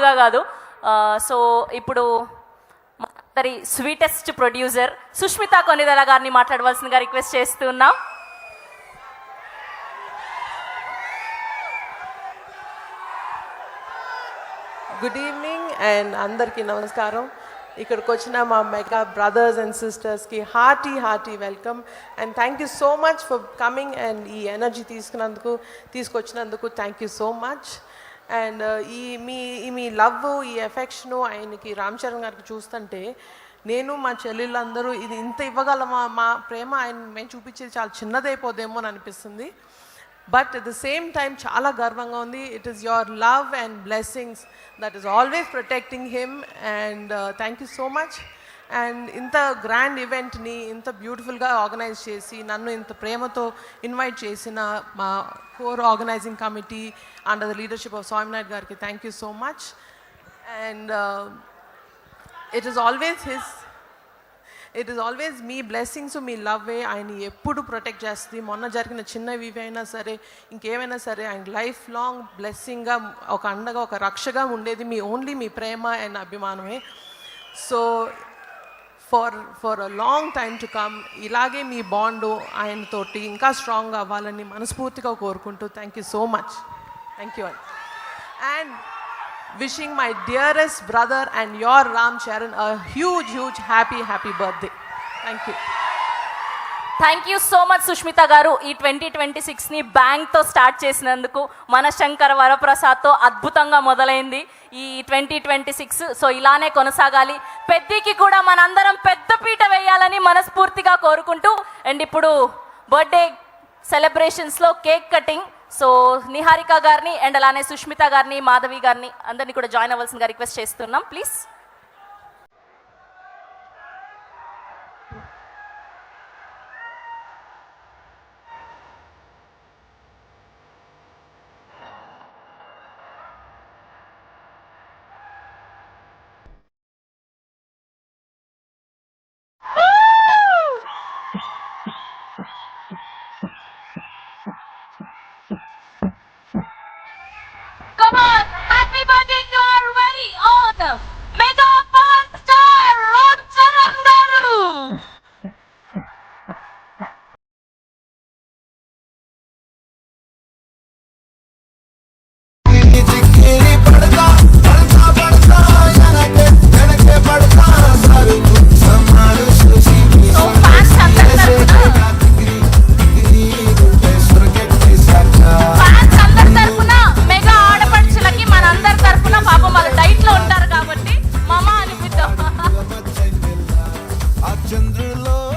కాదు. సో ఇప్పుడు అందరి స్వీటెస్ట్ ప్రొడ్యూసర్ సుష్మిత కొనిదల గారిని మాట్లాడవలసిందిగా రిక్వెస్ట్ చేస్తున్నాం. గుడ్ ఈవినింగ్ అండ్ అందరికీ నమస్కారం. ఇక్కడికి వచ్చిన మా మెగా బ్రదర్స్ అండ్ సిస్టర్స్కి hearty welcome and thank you so much for coming and ఈ ఎనర్జీ తీసుకొచ్చినందుకు thank you so much. And మీ లవ్, ఈ ఎఫెక్షను ఆయనకి రామ్ చరణ్ గారికి చూస్తుంటే నేను మా చెల్లెళ్ళందరూ ఇది ఇంత ఇవ్వగలమా, మా ప్రేమ ఆయన మేము చూపించేది చాలా చిన్నదైపోదేమో అని అనిపిస్తుంది. But at the same time చాలా గర్వంగా ఉంది. It is your love and blessings that is always protecting him and thank you so much. And ఇంత గ్రాండ్ ఈవెంట్ని ఇంత బ్యూటిఫుల్గా ఆర్గనైజ్ చేసి నన్ను ఇంత ప్రేమతో ఇన్వైట్ చేసిన మా core organizing committee under the leadership of Swaminath గారికి thank you so much. And it is always మీ బ్లెస్సింగ్స్, మీ లవ్వే ఆయన ఎప్పుడు ప్రొటెక్ట్ చేస్తుంది. మొన్న జరిగిన చిన్నవి అయినా సరే ఇంకేమైనా సరే ఆయన లైఫ్ లాంగ్ బ్లెస్సింగ్గా, ఒక అండగా, ఒక రక్షగా ఉండేది మీ ప్రేమ అండ్ అభిమానమే. So for a long time to come ఇలాగే మీ బాండు ఆయనతోటి ఇంకా స్ట్రాంగ్ అవ్వాలని మనస్ఫూర్తిగా కోరుకుంటూ thank you so much. Thank you and wishing my dearest brother and your Ram Charan a huge happy birthday. Thank you. Thank you so much Sushmita గారు. ఈ 2026ని బ్యాంక్తో start చేసినందుకు, మన శంకర్ వరప్రసాద్తో అద్భుతంగా మొదలైంది ఈ 2026. సో ఇలానే కొనసాగాలి. పెద్దికి కూడా మనందరం పెద్ద పీట వేయాలని మనస్ఫూర్తిగా కోరుకుంటూ, అండ్ ఇప్పుడు బర్త్డే సెలబ్రేషన్స్లో కేక్ కటింగ్. సో నిహారిక గారిని అండ్ అలానే సుష్మిత గారిని, మాధవి గారిని అందరినీ కూడా జాయిన్ అవ్వాల్సిందిగా రిక్వెస్ట్ చేస్తున్నాం ప్లీజ్.